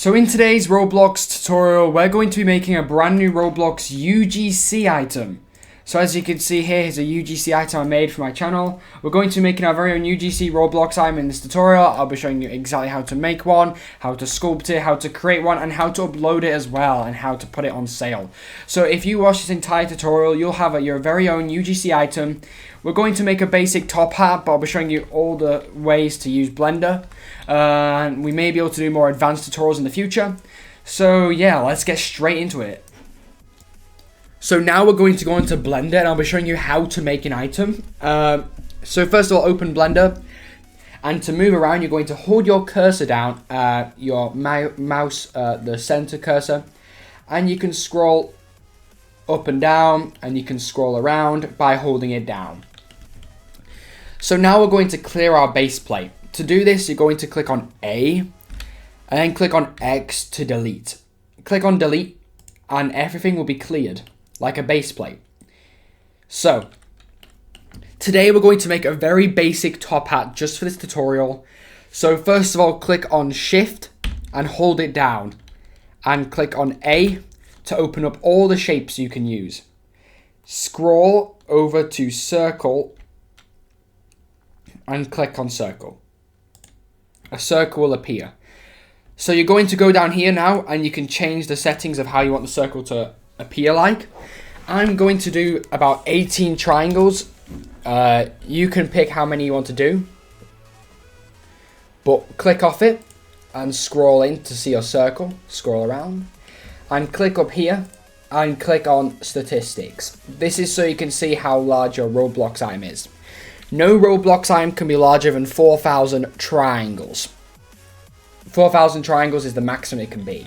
So in today's Roblox tutorial, we're going to be making a brand new Roblox UGC item. So as you can see here, here's a UGC item I made for my channel. We're going to be making our very own UGC Roblox item in this tutorial. I'll be showing you exactly how to make one, how to sculpt it, how to create one, and how to upload it as well, and how to put it on sale. So if you watch this entire tutorial, you'll have your very own UGC item. We're going to make a basic top hat, but I'll be showing you all the ways to use Blender. We may be able to do more advanced tutorials in the future. So yeah, let's get straight into it. So now we're going to go into Blender and I'll be showing you how to make an item. So first of all, open Blender. And to move around, you're going to hold your cursor down, your mouse, the center cursor. And you can scroll up and down, and you can scroll around by holding it down. So now we're going to clear our base plate. To do this, you're going to click on A, and then click on X to delete. Click on delete, and everything will be cleared, like a base plate. So, today we're going to make a very basic top hat just for this tutorial. So first of all, click on Shift, and hold it down. And click on A to open up all the shapes you can use. Scroll over to Circle, and click on Circle. A circle will appear. So you're going to go down here now and you can change the settings of how you want the circle to appear like. I'm going to do about 18 triangles. You can pick how many you want to do. But click off it and scroll in to see your circle. Scroll around. And click up here and click on Statistics. This is so you can see how large your Roblox item is. No Roblox item can be larger than 4,000 triangles. 4,000 triangles is the maximum it can be.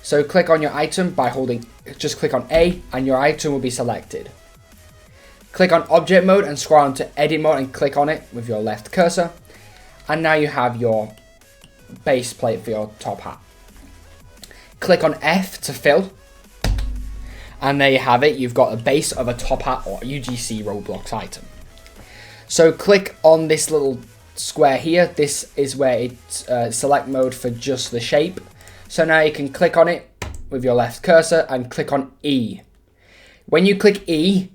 So click on your item by holding, just click on A and your item will be selected. Click on object mode and scroll on to edit mode and click on it with your left cursor. And now you have your base plate for your top hat. Click on F to fill. And there you have it. You've got a base of a top hat or UGC Roblox item. So click on this little square here. This is where it's select mode for just the shape. So now you can click on it with your left cursor and click on E. When you click E,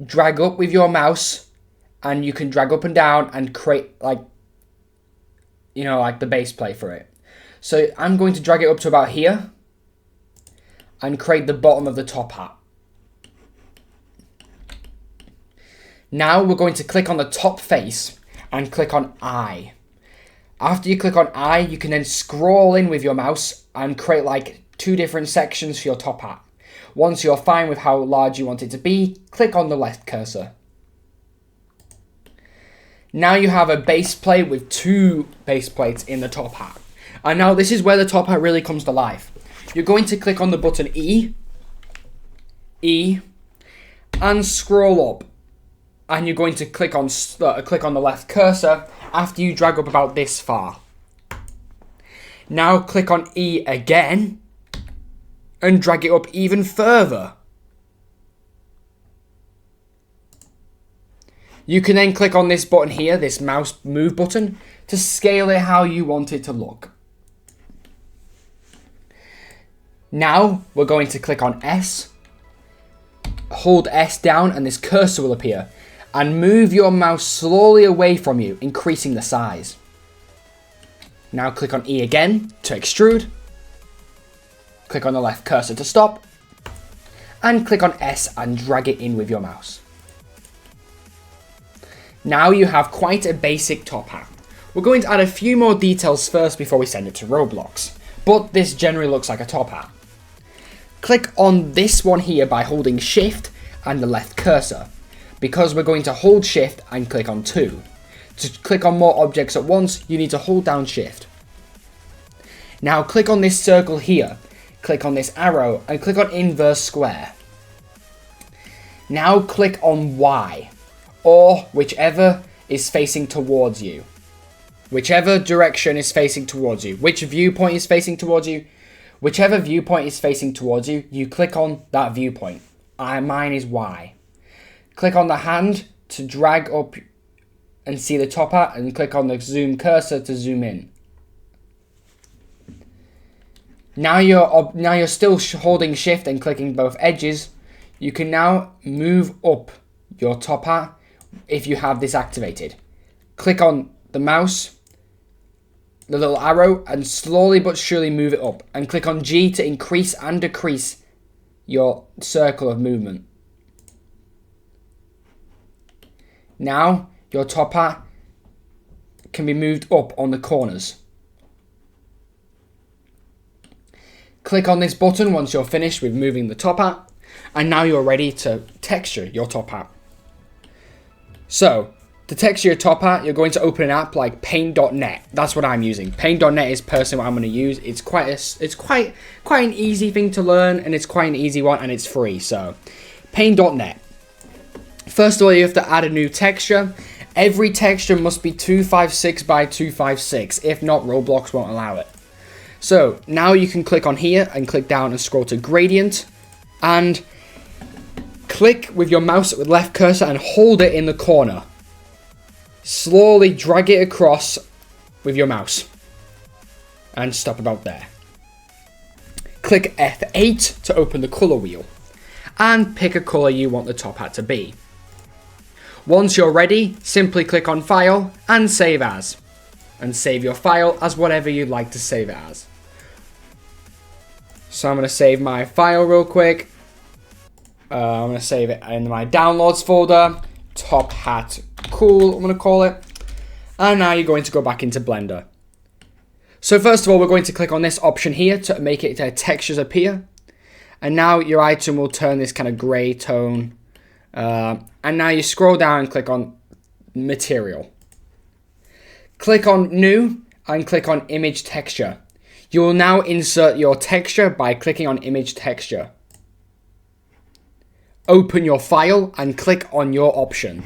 drag up with your mouse and you can drag up and down and create like the base plate for it. So I'm going to drag it up to about here and create the bottom of the top hat. Now we're going to click on the top face and click on I. After you click on I, you can then scroll in with your mouse and create like 2 different sections for your top hat. Once you're fine with how large you want it to be, click on the left cursor. Now you have a base plate with 2 base plates in the top hat. And now this is where the top hat really comes to life. You're going to click on the button E, and scroll up. And you're going to click on the left cursor after you drag up about this far. Now click on E again and drag it up even further. You can then click on this button here, this mouse move button, to scale it how you want it to look. Now we're going to click on S, hold S down and this cursor will appear. And move your mouse slowly away from you, increasing the size. Now click on E again to extrude. Click on the left cursor to stop. And click on S and drag it in with your mouse. Now you have quite a basic top hat. We're going to add a few more details first before we send it to Roblox. But this generally looks like a top hat. Click on this one here by holding Shift and the left cursor. Because we're going to hold Shift and click on 2. To click on more objects at once, you need to hold down Shift. Now click on this circle here. Click on this arrow and click on inverse square. Now click on Y, or whichever is facing towards you. Whichever direction is facing towards you. Which viewpoint is facing towards you. Whichever viewpoint is facing towards you, you click on that viewpoint. Mine is Y. Click on the hand to drag up and see the top hat and click on the zoom cursor to zoom in. Now you're still holding shift and clicking both edges. You can now move up your top hat if you have this activated. Click on the mouse, the little arrow, and slowly but surely move it up. And click on G to increase and decrease your circle of movement. Now your top hat can be moved up on the corners. Click on this button once you're finished with moving the top hat, and now you're ready to texture your top hat. So, to texture your top hat, you're going to open an app like Paint.net. That's what I'm using. Paint.net is personally what I'm going to use. It's quite an easy thing to learn, and it's quite an easy one, and it's free. So, Paint.net. First of all, you have to add a new texture. Every texture must be 256 by 256. If not, Roblox won't allow it. So now you can click on here and click down and scroll to gradient, and click with your mouse with left cursor and hold it in the corner. Slowly drag it across with your mouse and stop about there. Click F8 to open the color wheel and pick a color you want the top hat to be. Once you're ready, simply click on File and Save As. And save your file as whatever you'd like to save it as. So I'm going to save my file real quick. I'm going to save it in my downloads folder. Top hat cool, I'm going to call it. And now you're going to go back into Blender. So first of all, we're going to click on this option here to make it textures appear. And now your item will turn this kind of grey tone. And now you scroll down and click on Material. Click on New and click on Image Texture. You will now insert your texture by clicking on Image Texture. Open your file and click on your option.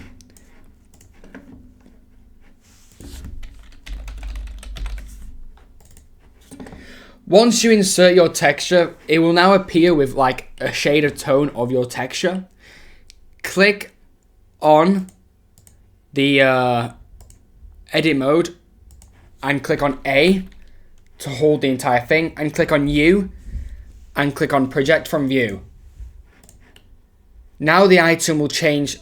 Once you insert your texture, it will now appear with like a shade of tone of your texture. Click on the edit mode and click on A to hold the entire thing, and click on U and click on project from view. Now the item will change,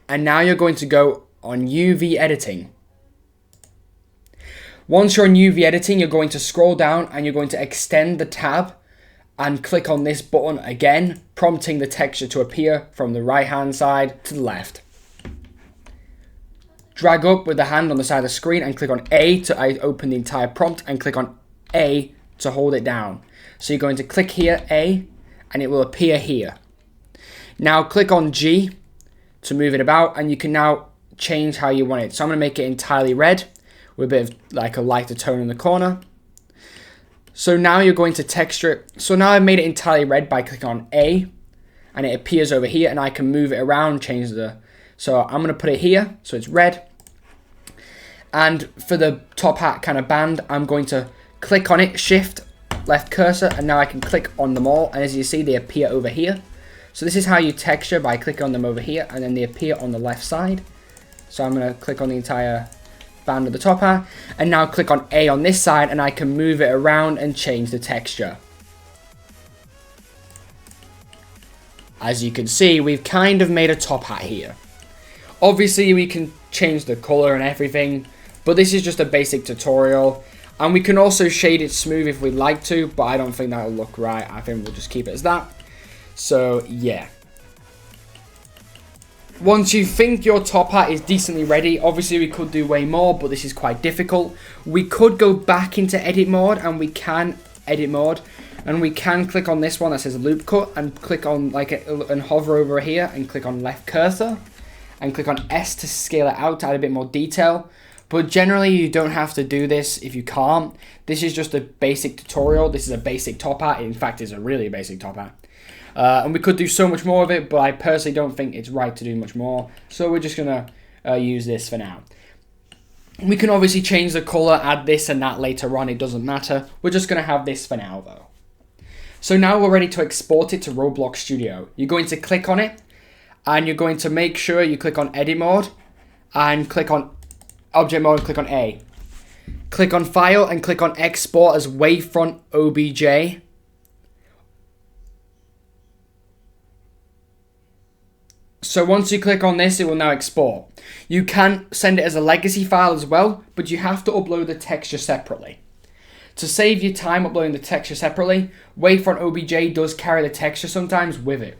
and now you're going to go on UV editing. Once you're on UV editing, you're going to scroll down and you're going to extend the tab and click on this button again, prompting the texture to appear from the right hand side to the left. Drag up with the hand on the side of the screen and click on A to open the entire prompt, and click on A to hold it down. So you're going to click here, A, and it will appear here. Now click on G to move it about, and you can now change how you want it. So I'm going to make it entirely red with a bit of like a lighter tone in the corner. So now you're going to texture it. So now I've made it entirely red by clicking on A, and it appears over here, and I can move it around, change the... So I'm going to put it here, so it's red. And for the top hat kind of band, I'm going to click on it, shift, left cursor, and now I can click on them all. And as you see, they appear over here. So this is how you texture, by clicking on them over here, and then they appear on the left side. So I'm going to click on the entire band of the top hat, and now click on A on this side, and I can move it around and change the texture. As you can see, we've kind of made a top hat here. Obviously, we can change the color and everything, but this is just a basic tutorial. And we can also shade it smooth if we'd like to, but I don't think that'll look right. I think we'll just keep it as that. So, yeah. Once you think your top hat is decently ready, obviously we could do way more, but this is quite difficult. We could go back into edit mode, and we can edit mode. And we can click on this one that says loop cut, and click on and hover over here and click on left cursor. And click on S to scale it out to add a bit more detail. But generally, you don't have to do this if you can't. This is just a basic tutorial. This is a basic top hat. In fact, it's a really basic top hat. And we could do so much more of it, but I personally don't think it's right to do much more. So we're just going to use this for now. We can obviously change the color, add this and that later on. It doesn't matter. We're just going to have this for now, though. So now we're ready to export it to Roblox Studio. You're going to click on it, and you're going to make sure you click on edit mode and click on object mode and click on A. Click on File and click on Export as Wavefront OBJ. So once you click on this, it will now export. You can send it as a legacy file as well, but you have to upload the texture separately. To save you time uploading the texture separately, Wavefront OBJ does carry the texture sometimes with it.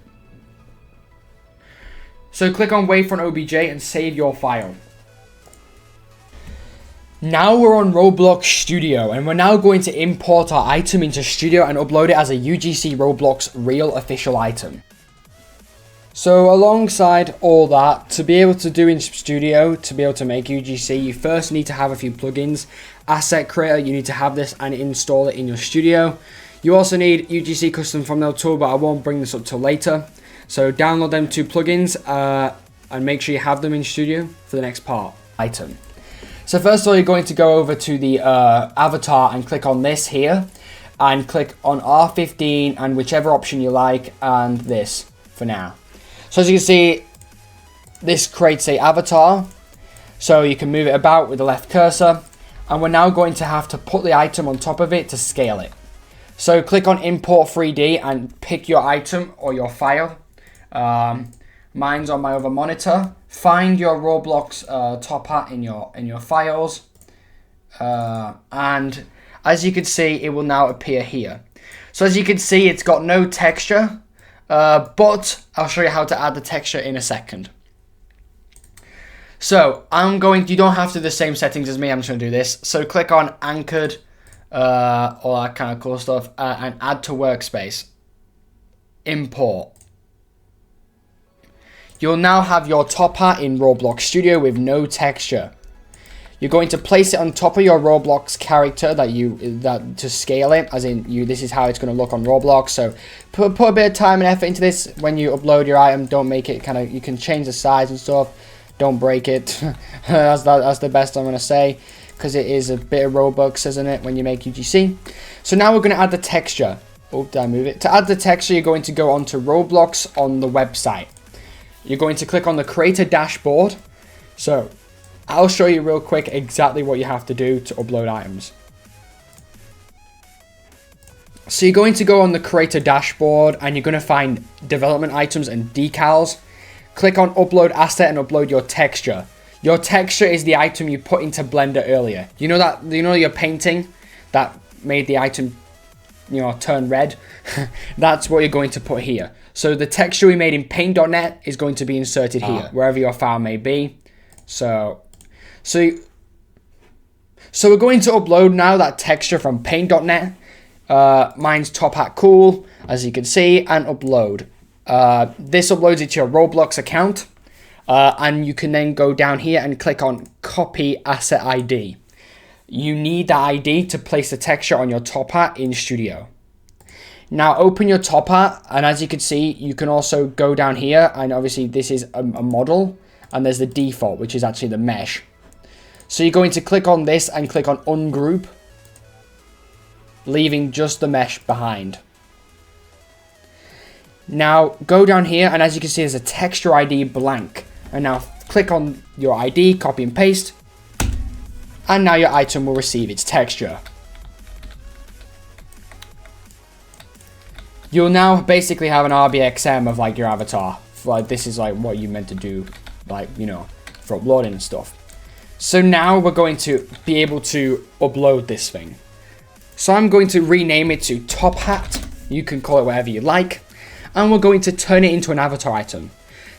So click on Wavefront OBJ and save your file. Now we're on Roblox Studio, and we're now going to import our item into Studio and upload it as a UGC Roblox real official item. So alongside all that, to be able to do in Studio, to be able to make UGC, you first need to have a few plugins. Asset Creator, you need to have this and install it in your Studio. You also need UGC Custom Thumbnail Tool, but I won't bring this up till later. So download them 2 plugins and make sure you have them in Studio for the next part. Item. So first of all, you're going to go over to the avatar and click on this here. And click on R15 and whichever option you like, and this for now. So as you can see, this creates a avatar. So you can move it about with the left cursor. And we're now going to have to put the item on top of it to scale it. So click on Import 3D and pick your item or your file. Mine's on my other monitor. Find your Roblox top hat in your files, and as you can see, it will now appear here. So as you can see, it's got no texture, but I'll show you how to add the texture in a second. So you don't have to do the same settings as me. I'm just going to do this. So click on Anchored, all that kind of cool stuff, and Add to Workspace. Import. You'll now have your top hat in Roblox Studio with no texture. You're going to place it on top of your Roblox character to scale it, as in this is how it's going to look on Roblox. So put a bit of time and effort into this when you upload your item. Don't make it you can change the size and stuff. Don't break it. that's the best I'm going to say, because it is a bit of Robux, isn't it, when you make UGC. So now we're going to add the texture. Oh, did I move it? To add the texture, you're going to go onto Roblox on the website. You're going to click on the creator dashboard. So I'll show you real quick exactly what you have to do to upload items. So you're going to go on the creator dashboard and you're going to find development items and decals. Click on upload asset and upload your texture. Your texture is the item you put into Blender earlier. You know your painting that made the item turn red? That's what you're going to put here. So the texture we made in paint.net is going to be inserted here, wherever your file may be. So we're going to upload now that texture from paint.net. Mine's top hat cool, as you can see, and upload. This uploads it to your Roblox account. And you can then go down here and click on copy asset ID. You need that ID to place the texture on your top hat in Studio. Now open your top hat, and as you can see, you can also go down here, and obviously this is a model, and there's the default, which is actually the mesh. So you're going to click on this and click on ungroup, leaving just the mesh behind. Now go down here, and as you can see, there's a texture ID blank. And now click on your ID, copy and paste, and now your item will receive its texture. You'll now basically have an RBXM of your avatar. This is what you meant to do, for uploading and stuff. So now we're going to be able to upload this thing. So I'm going to rename it to Top Hat. You can call it whatever you like. And we're going to turn it into an avatar item.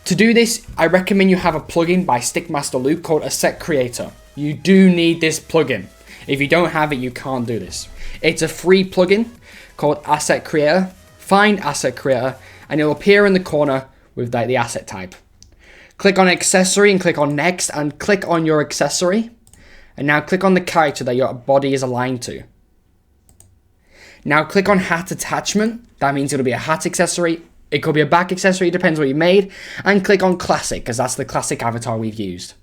To do this, I recommend you have a plugin by Stickmaster Luke called Asset Creator. You do need this plugin. If you don't have it, you can't do this. It's a free plugin called Asset Creator. Find Asset Creator, and it'll appear in the corner with the asset type. Click on Accessory and click on Next, and click on your accessory. And now click on the character that your body is aligned to. Now click on Hat Attachment. That means it'll be a hat accessory. It could be a back accessory, it depends what you made. And click on Classic, because that's the classic avatar we've used.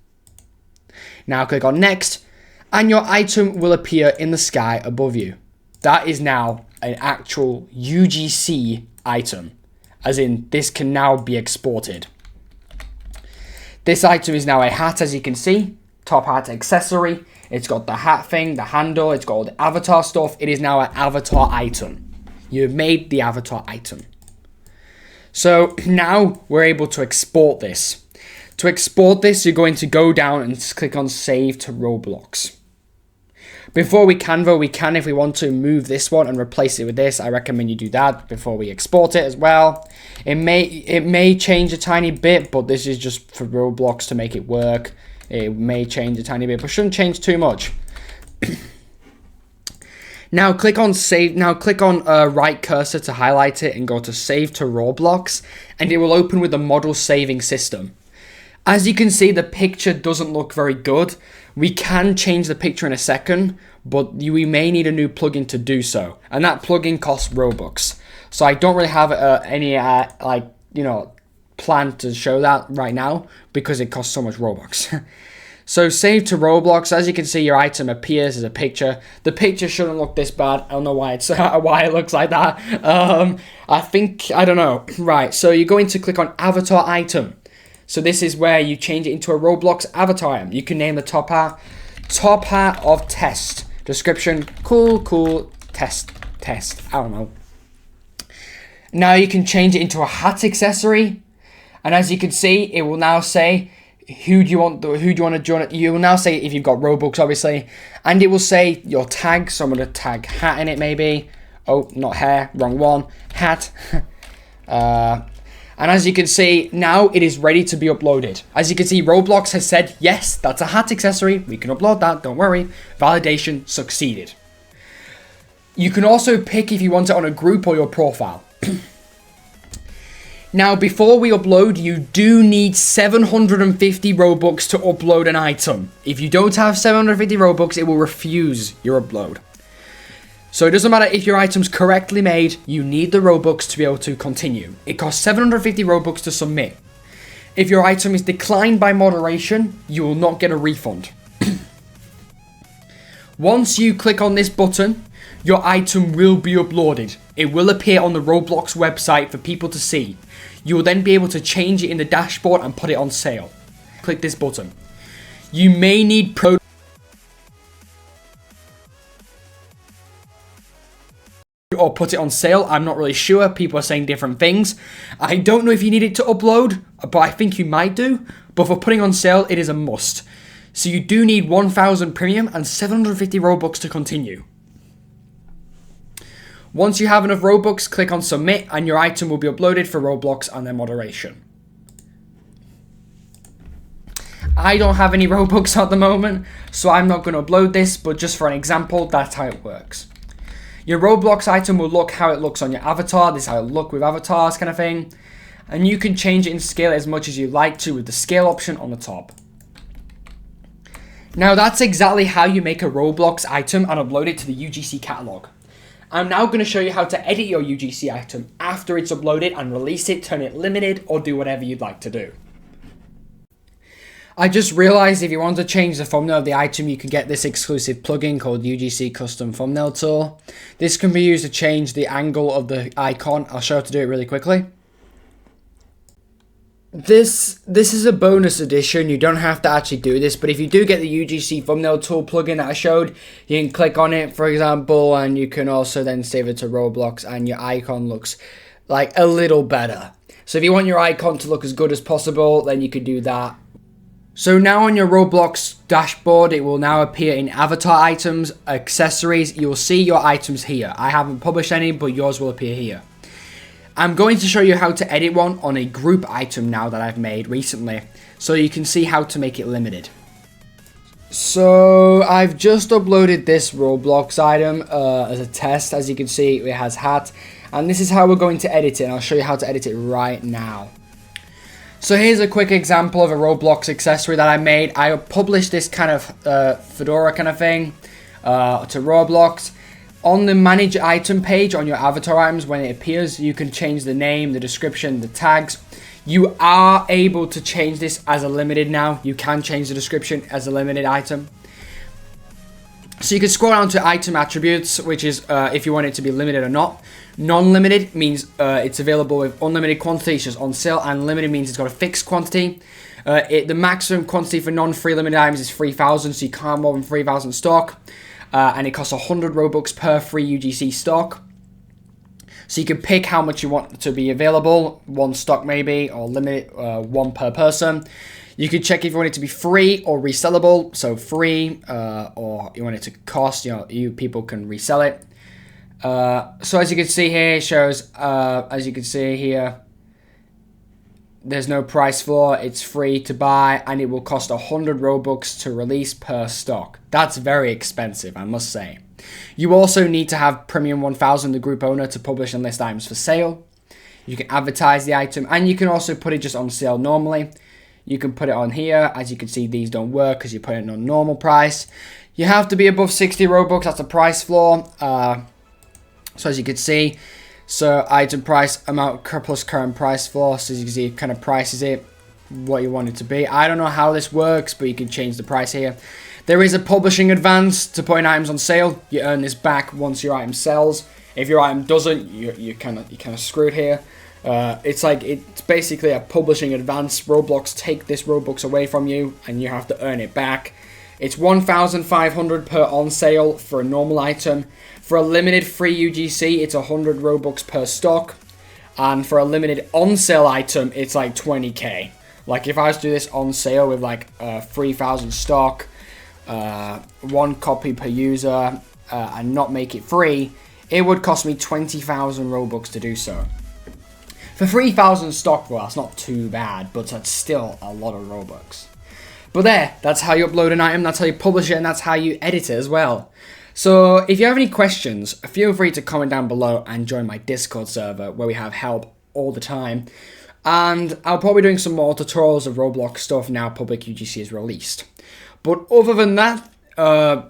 Now click on Next, and your item will appear in the sky above you. That is now an actual UGC item, as in this can now be exported. This item is now a hat, as you can see, top hat accessory. It's got the hat thing, the handle, it's got all the avatar stuff. It is now an avatar item. You've made the avatar item. So now we're able to export this. To export this, you're going to go down and click on Save to Roblox. Before we can though, we can, if we want to, move this one and replace it with this. I recommend you do that before we export it as well. It may change a tiny bit, but this is just for Roblox to make it work. It may change a tiny bit, but shouldn't change too much. Now click on save. Now click on right cursor to highlight it and go to Save to Roblox, and it will open with the model saving system. As you can see, the picture doesn't look very good. We can change the picture in a second, but we may need a new plugin to do so, and that plugin costs Robux. So I don't really have any plan to show that right now because it costs so much Robux. So Save to Roblox. As you can see, your item appears as a picture. The picture shouldn't look this bad. I don't know why why it looks like that. I don't know. Right. So you're going to click on Avatar Item. So this is where you change it into a Roblox avatar item. You can name the top hat of test. Description, cool, test. I don't know. Now you can change it into a hat accessory. And as you can see, it will now say, who do you want to join it? You will now say if you've got Robux, obviously. And it will say your tag. So I'm going to tag hat in it, maybe. Oh, not hair, wrong one. Hat. And as you can see, now it is ready to be uploaded. As you can see, Roblox has said, yes, that's a hat accessory. We can upload that, don't worry. Validation succeeded. You can also pick if you want it on a group or your profile. Now, before we upload, you do need 750 Robux to upload an item. If you don't have 750 Robux, it will refuse your upload. So it doesn't matter if your item's correctly made, you need the Robux to be able to continue. It costs 750 Robux to submit. If your item is declined by moderation, you will not get a refund. Once you click on this button, your item will be uploaded. It will appear on the Roblox website for people to see. You will then be able to change it in the dashboard and put it on sale. Click this button. You may need pro or put it on sale. I'm not really sure. People are saying different things. I don't know if you need it to upload, but I think you might do. But for putting on sale, it is a must. So you do need 1,000 premium and 750 Robux to continue. Once you have enough Robux, click on submit and your item will be uploaded for Roblox and their moderation. I don't have any Robux at the moment, so I'm not going to upload this, but just for an example, that's how it works. Your Roblox item will look how it looks on your avatar. This is how it looks with avatars kind of thing. And you can change it and scale it as much as you like to with the scale option on the top. Now that's exactly how you make a Roblox item and upload it to the UGC catalog. I'm now going to show you how to edit your UGC item after it's uploaded and release it, turn it limited, or do whatever you'd like to do. I just realized if you want to change the thumbnail of the item, you can get this exclusive plugin called UGC Custom Thumbnail Tool. This can be used to change the angle of the icon. I'll show you how to do it really quickly. This is a bonus edition. You don't have to actually do this, but if you do get the UGC Thumbnail Tool plugin that I showed, you can click on it, for example, and you can also then save it to Roblox, and your icon looks like a little better. So if you want your icon to look as good as possible, then you could do that. So now on your Roblox dashboard, it will now appear in avatar items, accessories. You will see your items here. I haven't published any, but yours will appear here. I'm going to show you how to edit one on a group item now that I've made recently, so you can see how to make it limited. So I've just uploaded this Roblox item as a test. As you can see, it has hat, and this is how we're going to edit it, and I'll show you how to edit it right now. So here's a quick example of a Roblox accessory that I made. I published this kind of fedora kind of thing to Roblox. On the manage item page on your avatar items, when it appears, you can change the name, the description, the tags. You are able to change this as a limited now. You can change the description as a limited item. So you can scroll down to item attributes, which is if you want it to be limited or not. Non-limited means it's available with unlimited quantities, just on sale, and limited means it's got a fixed quantity. The maximum quantity for non-free limited items is 3,000, so you can't have more than 3,000 stock. And it costs 100 Robux per free UGC stock. So you can pick how much you want to be available, one stock maybe, or limit one per person. You can check if you want it to be free or resellable. So free, or you want it to cost, you people can resell it. So as you can see here, it shows, as you can see here, there's no price floor, it's free to buy, and it will cost 100 Robux to release per stock. That's very expensive, I must say. You also need to have Premium 1000, the group owner, to publish and list items for sale. You can advertise the item, and you can also put it just on sale normally. You can put it on here. As you can see, these don't work because you put it on normal price. You have to be above 60 Robux, that's the price floor. So as you can see, so item price, amount plus current price floor. So as you can see, it kind of prices it what you want it to be. I don't know how this works, but you can change the price here. There is a publishing advance to putting items on sale. You earn this back once your item sells. If your item doesn't, you're kind of screwed here. It's basically a publishing advance. Roblox take this Robux away from you, and you have to earn it back. It's 1,500 per on sale for a normal item. For a limited free UGC, it's 100 Robux per stock. And for a limited on sale item, it's like 20k. Like if I was to do this on sale with like 3,000 stock, one copy per user, and not make it free, it would cost me 20,000 Robux to do so. For 3,000 stock, well, that's not too bad, but that's still a lot of Robux. But that's how you upload an item, that's how you publish it, and that's how you edit it as well. So if you have any questions, feel free to comment down below and join my Discord server where we have help all the time. And I'll probably be doing some more tutorials of Roblox stuff now public UGC is released. But other than that,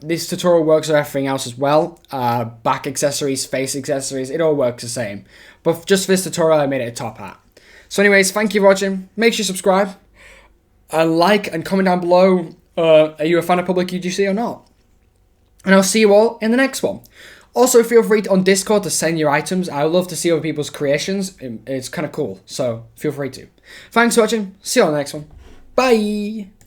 this tutorial works with everything else as well. Back accessories, face accessories, it all works the same. But just for this tutorial, I made it a top hat. So anyways, thank you for watching. Make sure you subscribe. Like and comment down below, are you a fan of public UGC or not? And I'll see you all in the next one. Also, feel free on Discord to send your items. I love to see other people's creations. It's kind of cool, so feel free to. Thanks for watching. See you on the next one. Bye!